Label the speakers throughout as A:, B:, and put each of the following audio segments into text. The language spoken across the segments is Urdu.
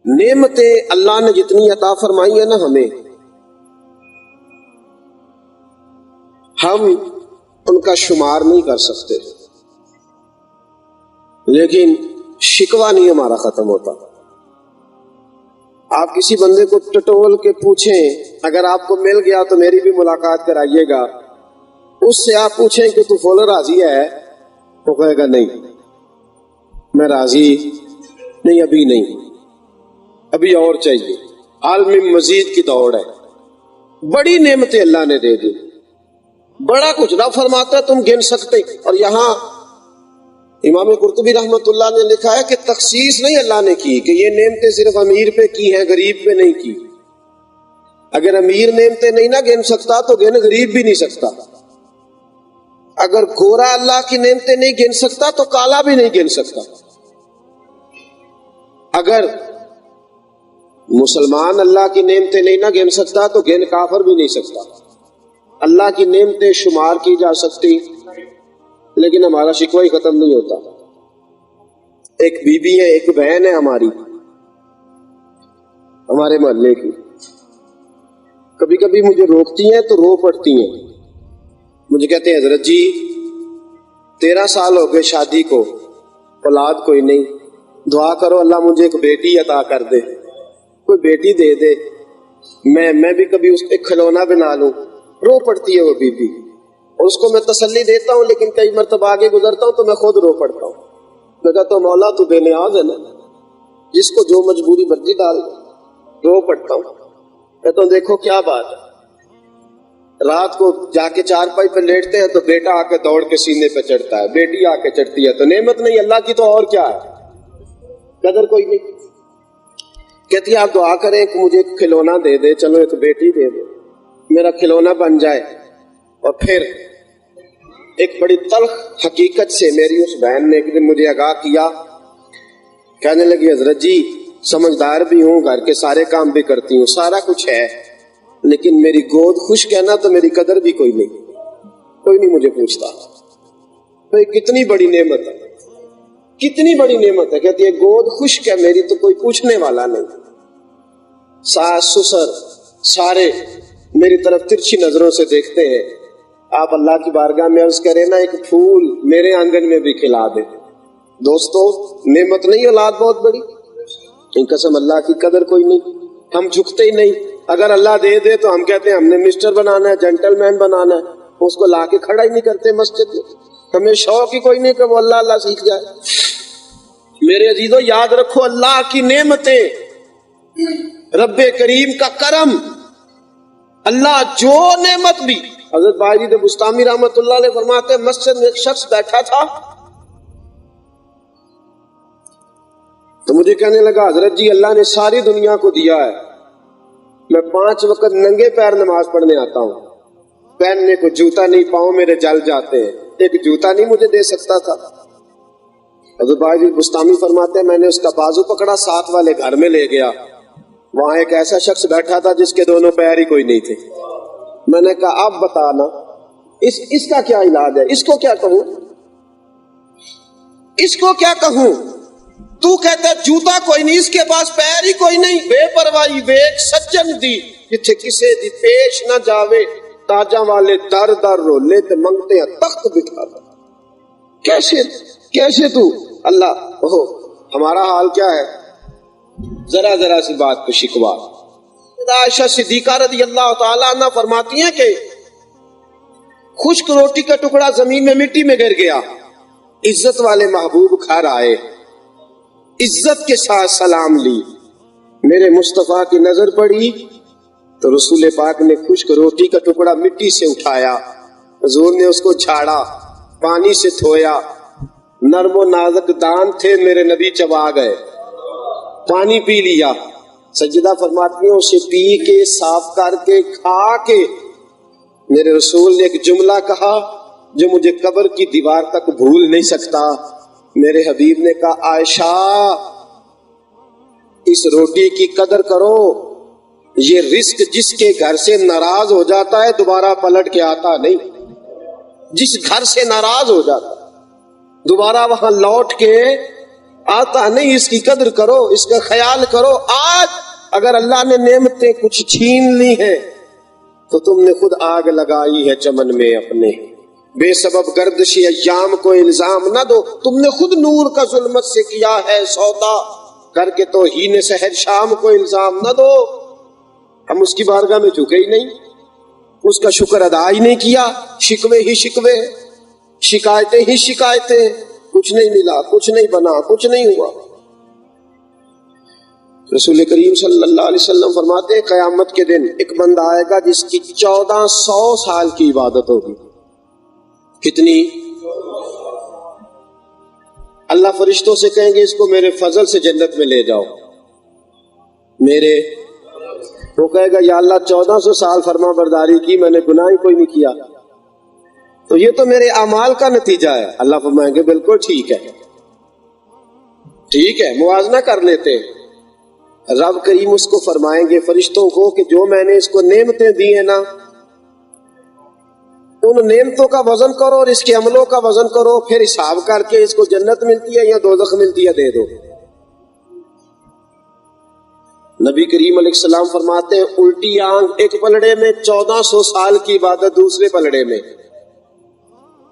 A: نعمتیں اللہ نے جتنی عطا فرمائی ہے نا ہمیں، ہم ان کا شمار نہیں کر سکتے، لیکن شکوہ نہیں ہمارا ختم ہوتا۔ آپ کسی بندے کو ٹٹول کے پوچھیں، اگر آپ کو مل گیا تو میری بھی ملاقات کرائیے گا، اس سے آپ پوچھیں کہ تو فول راضی ہے، وہ کہے گا نہیں میں راضی نہیں، ابھی نہیں، ابھی اور چاہیے۔ عالم مزید کی دوڑ ہے۔ بڑی نعمتیں اللہ نے دے دی، بڑا کچھ نہ فرماتا تم گن سکتے۔ اور یہاں امام قرطبی رحمۃ اللہ نے لکھا ہے کہ تخصیص نہیں اللہ نے کی کہ یہ نعمتیں صرف امیر پہ کی ہیں، غریب پہ نہیں کی۔ اگر امیر نعمتیں نہیں نہ گن سکتا تو گن غریب بھی نہیں سکتا۔ اگر گورا اللہ کی نعمتیں نہیں گن سکتا تو کالا بھی نہیں گن سکتا۔ اگر مسلمان اللہ کی نعمتیں نہیں نہ گن سکتا تو گن کافر بھی نہیں سکتا۔ اللہ کی نعمتیں شمار کی جا سکتی، لیکن ہمارا شکوہ ہی ختم نہیں ہوتا۔ ایک بی بی ہے، ایک بہن ہے ہماری، ہمارے محلے کی، کبھی کبھی مجھے روکتی ہیں تو رو پڑتی ہیں۔ مجھے کہتے ہیں حضرت جی 13 سال ہو گئے شادی کو، اولاد کوئی نہیں، دعا کرو اللہ مجھے ایک بیٹی عطا کر دے، کوئی بیٹی دے دے، میں بھی کبھی اس پہ کھلونا بنا لوں۔ رو پڑتی ہے وہ بی بی، اور اس کو میں تسلی دیتا ہوں، لیکن کئی مرتبہ آگے گزرتا ہوں تو میں خود رو پڑتا ہوں۔ میں کہتا ہوں مولا تو بے نیاز ہے نا، جس کو جو مجبوری مرضی ڈال دے۔ رو پڑتا ہوں، کہتا ہوں دیکھو کیا بات ہے، رات کو جا کے چارپائی پہ لیٹتے ہیں تو بیٹا آ کے دوڑ کے سینے پہ چڑھتا ہے، بیٹی آ کے چڑھتی ہے، تو نعمت نہیں اللہ کی تو اور کیا ہے، قدر کوئی نہیں۔ کہتی ہے آپ دعا کریں کہ مجھے ایک کھلونا دے دے، چلو ایک بیٹی دے دے، میرا کھلونا بن جائے۔ اور پھر ایک بڑی تلخ حقیقت سے میری اس بہن نے ایک دن مجھے آگاہ کیا، کہنے لگی حضرت جی سمجھدار بھی ہوں، گھر کے سارے کام بھی کرتی ہوں، سارا کچھ ہے، لیکن میری گود خشک ہے نا تو میری قدر بھی کوئی نہیں مجھے پوچھتا۔ تو یہ کتنی بڑی نعمت ہے، کتنی بڑی نعمت ہے۔ کہتی ہے گود خشک ہے میری تو کوئی پوچھنے والا نہیں، ساس سسر سارے میری طرف ترچھی نظروں سے دیکھتے ہیں۔ آپ اللہ کی بارگاہ میں عرض کریں نا ایک پھول میرے آنگن میں بھی کھلا دے۔ دوستو نعمت نہیں اولاد بہت بڑی، ان قسم اللہ کی قدر کوئی نہیں، ہم جھکتے ہی نہیں۔ اگر اللہ دے دے تو ہم کہتے ہیں ہم نے مسٹر بنانا ہے، جینٹل مین بنانا ہے، اس کو لا کے کھڑا ہی نہیں کرتے مسجد میں۔ ہمیں شوق ہی کوئی نہیں کہ وہ اللہ اللہ سیکھ جائے۔ میرے عزیزو یاد رکھو اللہ کی نعمتیں، رب کریم کا کرم، اللہ جو نعمت بھی۔ حضرت باجید بستامی رحمۃ اللہ علیہ فرماتے ہیں مسجد میں ایک شخص بیٹھا تھا تو مجھے کہنے لگا حضرت جی اللہ نے ساری دنیا کو دیا ہے، میں 5 وقت ننگے پیر نماز پڑھنے آتا ہوں، پہننے کو جوتا نہیں، پاؤں میرے جل جاتے ہیں، ایک جوتا نہیں مجھے دے سکتا تھا؟ حضرت باجید بستامی فرماتے ہیں میں نے اس کا بازو پکڑا، ساتھ والے گھر میں لے گیا، وہاں ایک ایسا شخص بیٹھا تھا جس کے دونوں پیر ہی کوئی نہیں تھے۔ میں نے کہا آپ بتانا اس کا کیا علاج ہے، اس کو کیا کہوں، اس کو کیا کہوں؟ تو کہتا ہے جوتا کوئی نہیں، اس کے پاس پیر ہی کوئی نہیں، بے پرواہی ویک سجن دی جتھے کسے دی پیش نہ جاوے، تاجاں والے در در رولے تے منگتے ہیں تخت بٹھا دے۔ کیسے تو اللہ ہمارا حال کیا ہے؟ ذرا سی بات پہ شکوا۔ عائشہ صدیقہ رضی اللہ تعالیٰ عنہ فرماتی ہیں کہ خشک روٹی کا ٹکڑا زمین میں مٹی میں گر گیا، عزت والے محبوب گھر آئے، عزت کے ساتھ سلام لی، میرے مصطفیٰ کی نظر پڑی تو رسول پاک نے خشک روٹی کا ٹکڑا مٹی سے اٹھایا، حضور نے اس کو جھاڑا، پانی سے دھویا، نرم و نازک دان تھے میرے نبی چبا گئے، پانی پی لیا۔ سجدہ فرماتی ہیں اسے پی کے صاف کر کے کھا کے میرے رسول نے ایک جملہ کہا جو مجھے قبر کی دیوار تک بھول نہیں سکتا۔ میرے حبیب نے کہا عائشہ اس روٹی کی قدر کرو، یہ رزق جس کے گھر سے ناراض ہو جاتا ہے دوبارہ پلٹ کے آتا نہیں، جس گھر سے ناراض ہو جاتا دوبارہ وہاں لوٹ کے آتا نہیں، اس کی قدر کرو، اس کا خیال کرو۔ آج اگر اللہ نے نعمتیں کچھ چھین لی ہیں تو تم نے خود آگ لگائی ہے چمن میں اپنے۔ بے سبب گردش ایام کو الزام نہ دو، تم نے خود نور کا ظلمت سے کیا ہے سودا، کر کے توہین سحر شام کو الزام نہ دو۔ ہم اس کی بارگاہ میں جھکے ہی نہیں، اس کا شکر ادا ہی نہیں کیا، شکوے ہی شکوے، شکایتیں ہی شکایتیں، کچھ نہیں ملا، کچھ نہیں بنا، کچھ نہیں ہوا۔ رسول کریم صلی اللہ علیہ وسلم فرماتے ہیں قیامت کے دن ایک بندہ آئے گا جس کی 1400 سال کی عبادت ہوگی۔ کتنی؟ اللہ فرشتوں سے کہیں گے اس کو میرے فضل سے جنت میں لے جاؤ، میرے، وہ کہے گا یا اللہ 1400 سال فرما برداری کی، میں نے گناہ ہی کوئی نہیں کیا، تو یہ تو میرے اعمال کا نتیجہ ہے۔ اللہ فرمائیں گے بالکل ٹھیک ہے، ٹھیک ہے، موازنہ کر لیتے ہیں۔ رب کریم اس کو فرمائیں گے فرشتوں کو کہ جو میں نے اس کو نعمتیں دی ہیں نا، ان نعمتوں کا وزن کرو اور اس کے عملوں کا وزن کرو، پھر حساب کر کے اس کو جنت ملتی ہے یا دوزخ ملتی ہے دے دو۔ نبی کریم علیہ السلام فرماتے ہیں الٹی آنکھ ایک پلڑے میں، 1400 سال کی عبادت دوسرے پلڑے میں،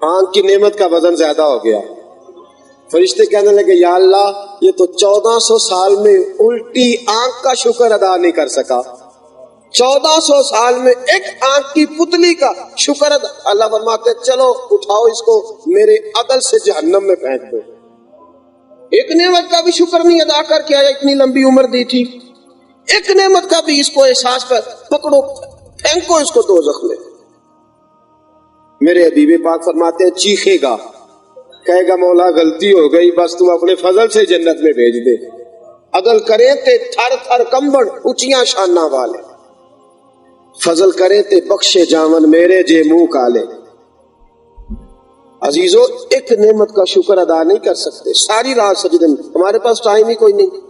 A: آنکھ کی نعمت کا وزن زیادہ ہو گیا۔ فرشتے کہنے لگے یا اللہ یہ تو 1400 سال میں الٹی آنکھ کا شکر ادا نہیں کر سکا، 1400 سال میں ایک آنکھ کی پتلی کا شکر ادا۔ اللہ فرماتے چلو اٹھاؤ اس کو میرے عدل سے جہنم میں پھینک دو۔ ایک نعمت کا بھی شکر نہیں ادا کر کے آیا، اتنی لمبی عمر دی تھی، ایک نعمت کا بھی اس کو احساس کر، پکڑو پھینکو اس کو دوزخ میں۔ میرے حبیب پاک فرماتے ہیں چیخے گا، کہے گا مولا غلطی ہو گئی، بس تم اپنے فضل سے جنت میں بھیج دے۔ عدل کریں تے تھر تھر کمبڑ اونچیاں شانہ والے، فضل کریں تے بخشے جاون میرے جے منہ کالے۔ عزیزو ایک نعمت کا شکر ادا نہیں کر سکتے، ساری رات سجدے میں، ہمارے پاس ٹائم ہی کوئی نہیں۔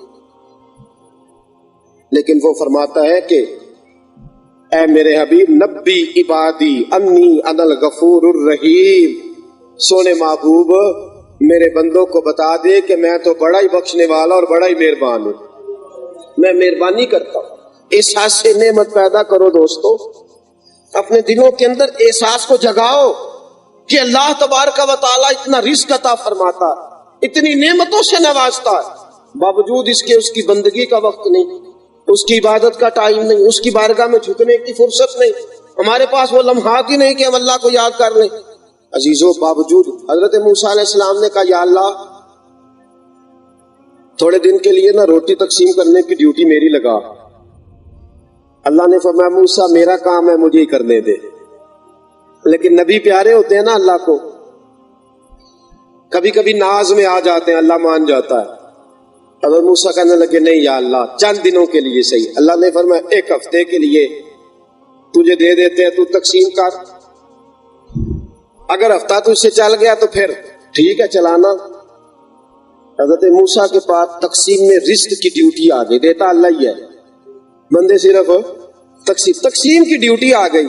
A: لیکن وہ فرماتا ہے کہ اے میرے حبیب نبی عبادی انی انا الغفور الرحیم، سونے محبوب میرے بندوں کو بتا دے کہ میں تو بڑا ہی بخشنے والا اور بڑا ہی مہربان ہوں، میں مہربانی کرتا ہوں۔ احساس سے نعمت پیدا کرو دوستو، اپنے دلوں کے اندر احساس کو جگاؤ کہ اللہ تبارک و تعالیٰ اتنا رزق عطا فرماتا، اتنی نعمتوں سے نوازتا ہے، باوجود اس کے اس کی بندگی کا وقت نہیں، اس کی عبادت کا ٹائم نہیں، اس کی بارگاہ میں جھکنے کی فرصت نہیں، ہمارے پاس وہ لمحات ہی نہیں کہ ہم اللہ کو یاد کر لیں۔ عزیزوں باوجود حضرت موسیٰ علیہ السلام نے کہا یا اللہ تھوڑے دن کے لیے نا روٹی تقسیم کرنے کی ڈیوٹی میری لگا۔ اللہ نے فرمایا موسیٰ میرا کام ہے مجھے ہی کرنے دے، لیکن نبی پیارے ہوتے ہیں نا اللہ کو، کبھی کبھی ناز میں آ جاتے ہیں، اللہ مان جاتا ہے۔ حضرت موسیٰ کہنے لگے نہیں یا اللہ چند دنوں کے لیے صحیح۔ اللہ نے فرمایا ایک ہفتے کے لیے تجھے دے دیتے ہیں، تو تقسیم کر، اگر ہفتہ تجھ سے چل گیا تو پھر ٹھیک ہے چلانا۔ حضرت موسیٰ کے پاس تقسیم میں رزق کی ڈیوٹی آ گئی، دیتا اللہ ہی ہے، بندے صرف تقسیم کی ڈیوٹی آ گئی۔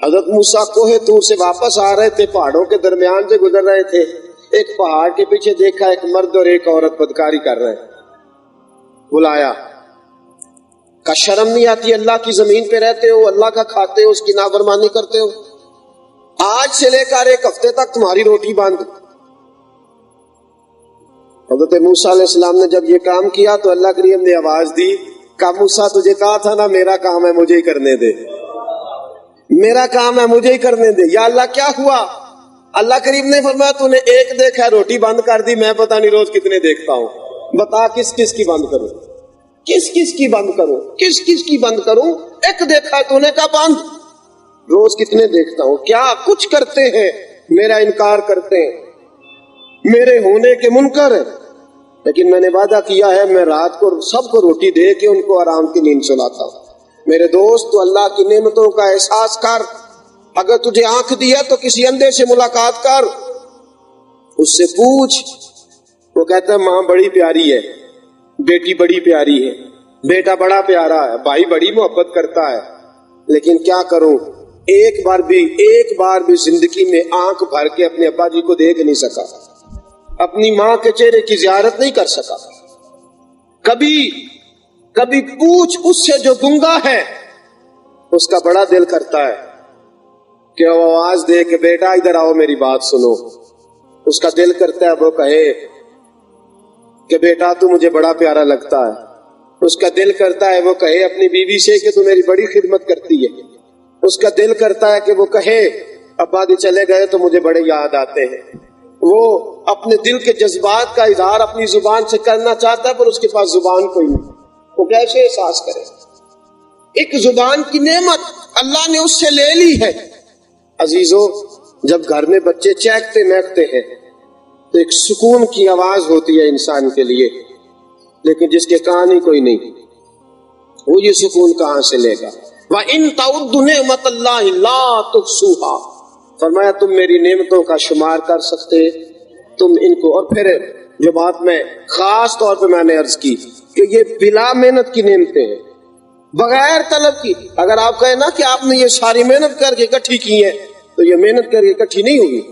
A: حضرت موسیٰ کوہ طور سے واپس آ رہے تھے، پہاڑوں کے درمیان سے گزر رہے تھے، ایک پہاڑ کے پیچھے دیکھا ایک مرد اور ایک عورت بدکاری کر رہے ہیں، بلایا، کا شرم نہیں آتی اللہ کی زمین پہ رہتے ہو، اللہ کا کھاتے ہو، اس کی نافرمانی کرتے ہو، آج سے لے کر ایک ہفتے تک تمہاری روٹی بند۔ حضرت موسیٰ علیہ السلام نے جب یہ کام کیا تو اللہ کریم نے آواز دی، کہا موسیٰ تجھے کہا تھا نا میرا کام ہے مجھے ہی کرنے دے، میرا کام ہے مجھے ہی کرنے دے۔ یا اللہ کیا ہوا؟ اللہ کریم نے فرمایا تو نے ایک دیکھا روٹی بند کر دی، میں پتہ نہیں روز کتنے دیکھتا ہوں، بتا کس کس کی بند کروں، کس کس کی بند کروں، کس کس کی بند کروں؟ ایک دیکھا تو نے کہا بند، روز کتنے دیکھتا ہوں؟ کیا کچھ کرتے ہیں میرا انکار کرتے ہیں، میرے ہونے کے منکر ہیں، لیکن میں نے وعدہ کیا ہے میں رات کو سب کو روٹی دے کے ان کو آرام کی نیند سلاتا ہوں۔ میرے دوست تو اللہ کی نعمتوں کا احساس کر، اگر تجھے آنکھ دی ہے تو کسی اندھے سے ملاقات کر، اس سے پوچھ، وہ کہتا ہے ماں بڑی پیاری ہے، بیٹی بڑی پیاری ہے، بیٹا بڑا پیارا ہے، بھائی بڑی محبت کرتا ہے، لیکن کیا کروں ایک بار بھی زندگی میں آنکھ بھر کے اپنے ابا جی کو دیکھ نہیں سکا۔ اپنی ماں کے چہرے کی زیارت نہیں کر سکا. کبھی پوچھ اس سے جو گنگا ہے، اس کا بڑا دل کرتا ہے کہ وہ آواز دے کہ بیٹا ادھر آؤ میری بات سنو. اس کا دل کرتا ہے وہ کہے کہ بیٹا تو مجھے بڑا پیارا لگتا ہے. اس کا دل کرتا ہے وہ کہے اپنی بیوی سے کہ تو میری بڑی خدمت کرتی ہے. اس کا دل کرتا ہے کہ وہ کہے ابا جی چلے گئے تو مجھے بڑے یاد آتے ہیں. وہ اپنے دل کے جذبات کا اظہار اپنی زبان سے کرنا چاہتا ہے، پر اس کے پاس زبان کوئی نہیں. وہ کیسے احساس کرے؟ ایک زبان کی نعمت اللہ نے اس سے لے لی ہے. عزیزو، جب گھر میں بچے چہکتے مہکتے ہیں تو ایک سکون کی آواز ہوتی ہے انسان کے لیے، لیکن جس کے کان ہی کوئی نہیں، وہ یہ سکون کہاں سے لے گا؟ وَإِن تَعُدُّ نِعْمَتَ اللَّهِ لَا تُحْصُوهَا، فرمایا تم میری نعمتوں کا شمار کر سکتے تم ان کو؟ اور پھر جو بات میں خاص طور پہ میں نے عرض کی کہ یہ بلا محنت کی نعمتیں ہیں، بغیر طلب کی. اگر آپ کہیں نا کہ آپ نے یہ ساری محنت کر کے اکٹھی کی ہے، تو یہ محنت کر کے اکٹھی نہیں ہوگی،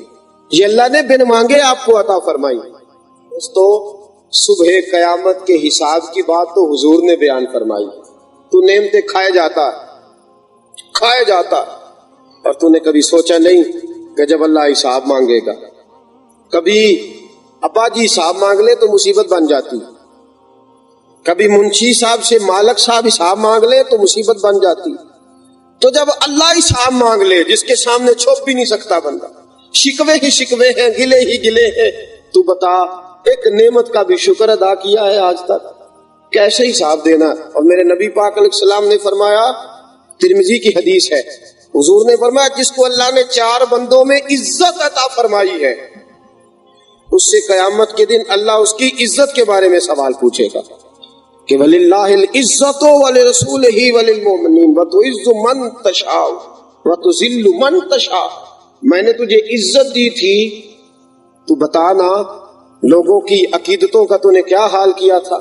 A: یہ اللہ نے بن مانگے آپ کو عطا فرمائی. دوستو، صبح قیامت کے حساب کی بات تو حضور نے بیان فرمائی. تو نعمتیں کھائے جاتا اور تو نے کبھی سوچا نہیں کہ جب اللہ حساب مانگے گا، کبھی ابا جی حساب مانگ لے تو مصیبت بن جاتی، کبھی منشی صاحب سے مالک صاحب حساب مانگ لے تو مصیبت بن جاتی. تو جب اللہ حساب مانگ لے جس کے سامنے چھپ بھی نہیں سکتا بندہ، شکوے ہی شکوے ہیں، گلے ہی گلے ہیں، تو بتا ایک نعمت کا بھی شکر ادا کیا ہے آج تک؟ کیسے حساب دینا؟ اور میرے نبی پاک علیہ السلام نے فرمایا، ترمذی کی حدیث ہے، حضور نے فرمایا جس کو اللہ نے 4 بندوں میں عزت عطا فرمائی ہے، اس سے قیامت کے دن اللہ اس کی عزت کے بارے میں سوال پوچھے گا کہ وَلِلَّهِ الْعِزَّةُ وَلِرَسُولِهِ وَلِلْمُؤْمِنِينَ وَتُعِزُّ مَن تَشَاءُ وَتُذِلُّ مَن تَشَاءُ. میں نے تجھے عزت دی تھی، تو بتانا لوگوں کی عقیدتوں کا تو نے کیا حال کیا تھا؟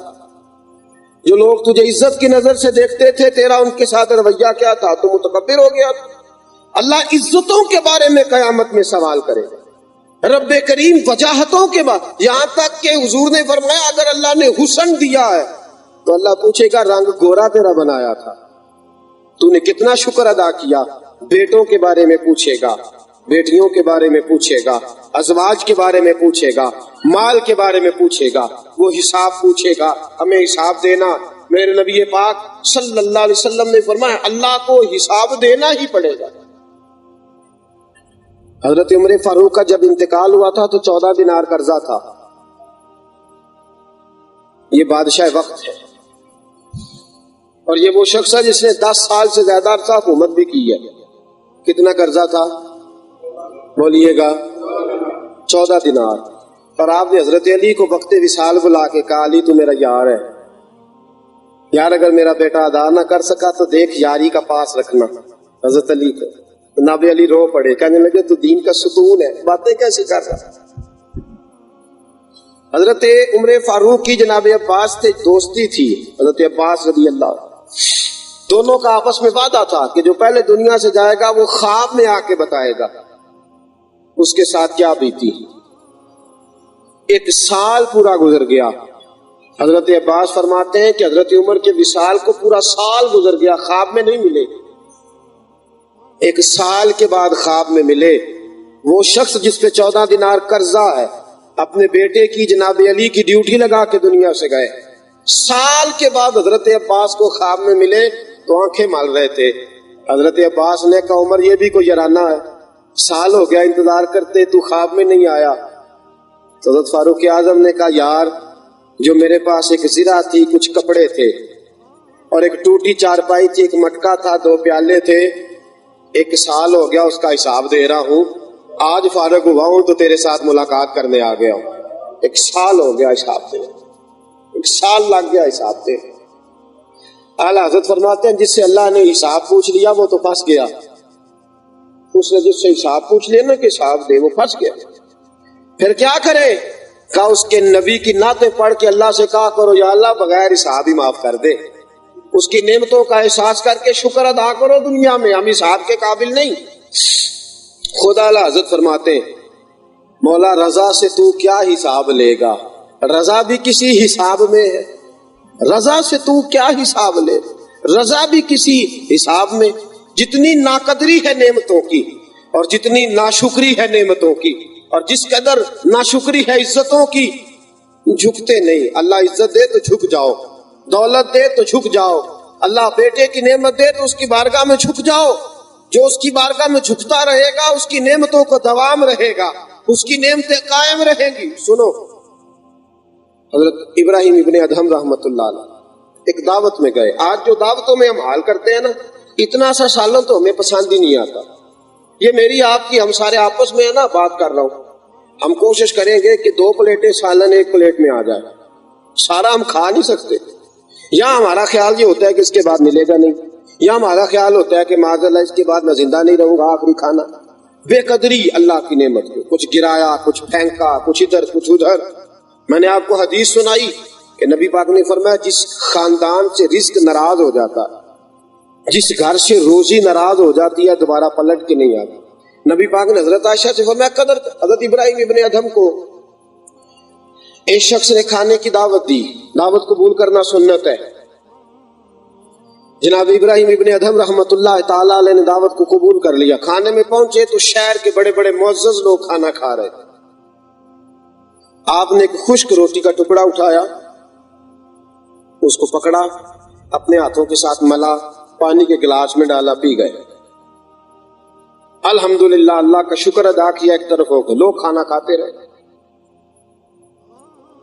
A: جو لوگ تجھے عزت کی نظر سے دیکھتے تھے، تیرا ان کے ساتھ رویہ کیا تھا؟ تو متکبر ہو گیا. اللہ عزتوں کے بارے میں قیامت میں سوال کرے گا. رب کریم وجاہتوں کے بعد، یہاں تک کہ حضور نے فرمایا اگر اللہ نے حسن دیا ہے تو اللہ پوچھے گا رنگ گورا تیرا بنایا تھا، تو نے کتنا شکر ادا کیا؟ بیٹوں کے بارے میں پوچھے گا، بیٹیوں کے بارے میں پوچھے گا، ازواج کے بارے میں پوچھے گا، مال کے بارے میں پوچھے گا، وہ حساب پوچھے گا، ہمیں حساب دینا. میرے نبی پاک صلی اللہ علیہ وسلم نے فرمایا اللہ کو حساب دینا ہی پڑے گا. حضرت عمر فاروق کا جب انتقال ہوا تھا تو 14 دینار قرضہ تھا. یہ بادشاہ وقت ہے اور یہ وہ شخص ہے جس نے 10 سال سے زیادہ عرصہ حکومت بھی کی ہے. کتنا قرضہ تھا؟ بولیے گا 14 دینار. اور آپ نے حضرت علی کو وقت وصال بلا کے کہا علی تو میرا یار ہے، یار اگر میرا بیٹا ادا نہ کر سکا تو دیکھ یاری کا پاس رکھنا. حضرت علی کو جناب علی رو پڑے، کہنے لگے تو دین کا ستون ہے، باتیں کیسے کر رہا؟ حضرت عمر فاروق کی جناب عباس سے دوستی تھی. حضرت عباس رضی اللہ، دونوں کا آپس میں وعدہ تھا کہ جو پہلے دنیا سے جائے گا وہ خواب میں آ کے بتائے گا اس کے ساتھ کیا بیتی. 1 سال پورا گزر گیا. حضرت عباس فرماتے ہیں کہ حضرت عمر کے وصال کو پورا سال گزر گیا، خواب میں نہیں ملے. 1 سال کے بعد خواب میں ملے. وہ شخص جس پہ 14 دینار قرضہ ہے اپنے بیٹے کی جناب علی کی ڈیوٹی لگا کے دنیا سے گئے. سال کے بعد حضرت عباس کو خواب میں ملے تو آنکھیں مال رہے تھے. حضرت عباس نے کہا عمر یہ بھی کوئی یارانہ ہے، سال ہو گیا انتظار کرتے، تو خواب میں نہیں آیا. تو حضرت فاروق اعظم نے کہا یار جو میرے پاس ایک زرہ تھی، کچھ کپڑے تھے اور ایک ٹوٹی چارپائی تھی، ایک مٹکا تھا، 2 پیالے تھے، 1 سال ہو گیا اس کا حساب دے رہا ہوں، آج فارغ ہوا ہوں تو تیرے ساتھ ملاقات کرنے آ گیا ہوں. 1 سال ہو گیا حساب دے، 1 سال لگ گیا حساب دے. اعلیٰ حضرت فرماتے ہیں جس سے اللہ نے حساب پوچھ لیا وہ تو پھنس گیا. اس نے جس سے حساب پوچھ لیا نا کہ حساب دے، وہ پھنس گیا. پھر کیا کرے؟ کہا اس کے نبی کی نعتیں پڑھ کے اللہ سے کہا کرو یا اللہ بغیر حساب ہی معاف کر دے. اس کی نعمتوں کا احساس کر کے شکر ادا کرو دنیا میں، ہم حساب کے قابل نہیں. خدا اعلیٰ حضرت فرماتے ہیں مولا رضا سے تو کیا حساب لے گا، رضا بھی کسی حساب میں ہے، رضا سے تو کیا حساب لے، رضا بھی کسی حساب میں۔ جتنی ناقدری ہے نعمتوں کی اور جتنی ناشکری ہے نعمتوں کی اور جس قدر ناشکری ہے عزتوں کی، جھکتے نہیں۔ اللہ عزت دے تو جھک جاؤ، دولت دے تو جھک جاؤ، اللہ بیٹے کی نعمت دے تو اس کی بارگاہ میں جھک جاؤ۔ جو اس کی بارگاہ میں جھکتا رہے گا اس کی نعمتوں کو دوام رہے گا، اس کی نعمتیں قائم رہیں گی۔ سنو، حضرت ابراہیم ابن ادہم رحمت اللہ علیہ ایک دعوت میں گئے۔ آج جو دعوتوں میں ہم حال کرتے ہیں نا، اتنا سا سالوں تو ہمیں پسند ہی نہیں آتا۔ یہ میری آپ کی، ہم سارے آپس میں ہے نا بات کر رہا ہوں، ہم کوشش کریں گے کہ 2 پلیٹیں سالن ایک پلیٹ میں آ جائے، سارا ہم کھا نہیں سکتے۔ یا ہمارا خیال یہ ہوتا ہے کہ اس کے بعد ملے گا نہیں، یا ہمارا خیال ہوتا ہے کہ معاذ اللہ اس کے بعد میں زندہ نہیں رہوں گا آخری کھانا۔ بے قدری اللہ کی نعمت کو، کچھ گرایا، کچھ پھینکا، کچھ ادھر کچھ ادھر۔ میں نے آپ کو حدیث سنائی کہ نبی پاک نے فرمایا جس خاندان سے رزق ناراض ہو جاتا ہے، جس گھر سے روزی ناراض ہو جاتی ہے، دوبارہ پلٹ کے نہیں آتی۔ نبی پاک نے حضرت عائشہ سے فرمایا قدر حضرت ابراہیم ابن ادہم کو ایک شخص نے کھانے کی دعوت دی، دعوت قبول کرنا سنت ہے۔ جناب ابراہیم ابن ادہم رحمت اللہ تعالی علیہ نے دعوت کو قبول کر لیا۔ کھانے میں پہنچے تو شہر کے بڑے بڑے معزز لوگ کھانا کھا رہے تھے۔ آپ نے ایک خشک روٹی کا ٹکڑا اٹھایا، اس کو پکڑا، اپنے ہاتھوں کے ساتھ ملا، پانی کے گلاس میں ڈالا، پی گئے۔ الحمدللہ، اللہ کا شکر ادا کیا، ایک طرف ہو گئے، لوگ کھانا کھاتے رہے۔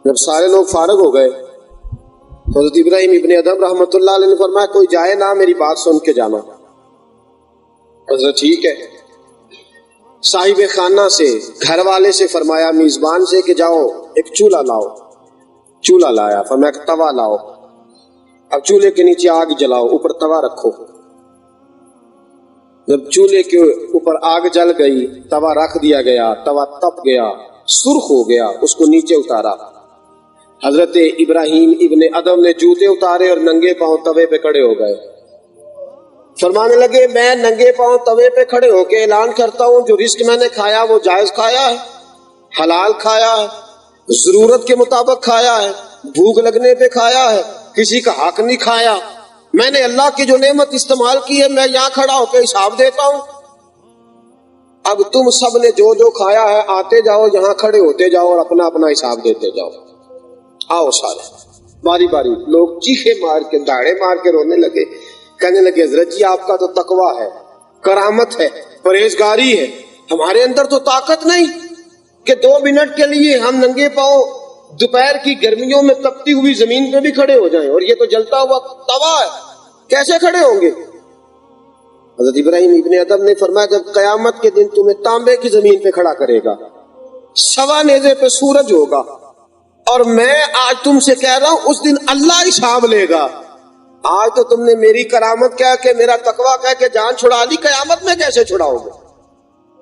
A: جب سارے لوگ فارغ ہو گئے تو حضرت ابراہیم ابن ادہم رحمت اللہ علیہ نے فرمایا کوئی جائے نہ، میری بات سن کے جانا۔ حضرت ٹھیک ہے۔ صاحب خانہ سے، گھر والے سے فرمایا، میزبان سے کہ جاؤ ایک چولہا لاؤ۔ چولہا لایا، فرمایا کہ توا لاؤ، اب چولہے کے نیچے آگ جلاؤ، اوپر توا رکھو۔ جب چولہے کے اوپر آگ جل گئی، توا رکھ دیا گیا، توا تپ گیا، سرخ ہو گیا، اس کو نیچے اتارا۔ حضرت ابراہیم ابن ادہم نے جوتے اتارے اور ننگے پاؤں توے پہ کھڑے ہو گئے۔ فرمانے لگے میں ننگے پاؤں توے پہ کھڑے ہو کے اعلان کرتا ہوں جو رزق میں نے کھایا وہ جائز کھایا ہے، حلال کھایا ہے، ضرورت کے مطابق کھایا ہے، بھوک لگنے پہ کھایا ہے، کسی کا حق نہیں کھایا۔ میں نے اللہ کی جو نعمت استعمال کی ہے، میں یہاں کھڑا ہو کے حساب دیتا ہوں۔ اب تم سب نے جو جو کھایا ہے آتے جاؤ، یہاں کھڑے ہوتے جاؤ اور اپنا اپنا حساب دیتے جاؤ۔ آؤ سارے باری باری۔ لوگ چیخے مار کے، داڑے مار کے رونے لگے، کہنے لگے حضرت جی آپ کا تو تقویٰ ہے، کرامت ہے، پرہیزگاری ہے، ہمارے اندر تو طاقت نہیں کہ 2 منٹ کے لیے ہم ننگے پاؤں دوپہر کی گرمیوں میں تپتی ہوئی زمین پہ بھی کھڑے ہو جائیں، اور یہ تو جلتا ہوا توا ہے، کیسے کھڑے ہوں گے؟ حضرت ابراہیم ابن ادہم نے فرمایا جب قیامت کے دن تمہیں تانبے کی زمین پہ کھڑا کرے گا، سوا نیزے پہ سورج ہوگا، اور میں آج تم سے کہہ رہا ہوں اس دن اللہ حساب لے گا۔ آج تو تم نے میری کرامت کہہ کے، میرا تقویٰ کہہ کے جان چھڑا لی، قیامت میں کیسے چھڑاؤ گے؟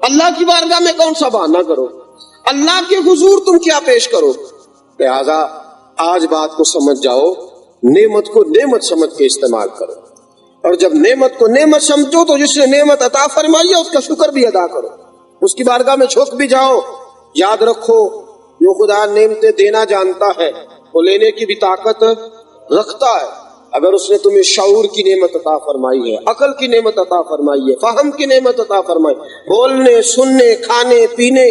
A: اللہ کی بارگاہ میں کون سا بہانہ کرو، اللہ کے حضور تم کیا پیش کرو؟ لہذا آج بات کو سمجھ جاؤ، نعمت کو نعمت سمجھ کے استعمال کرو، اور جب نعمت کو نعمت سمجھو تو جس نے نعمت عطا فرمائی ہے اس کا شکر بھی ادا کرو، اس کی بارگاہ میں جھک بھی جاؤ۔ یاد رکھو جو خدا نعمتیں دینا جانتا ہے وہ لینے کی بھی طاقت رکھتا ہے۔ اگر اس نے تمہیں شعور کی نعمت عطا فرمائی ہے، عقل کی نعمت عطا فرمائی ہے، فہم کی نعمت عطا فرمائی، بولنے، سننے، کھانے، پینے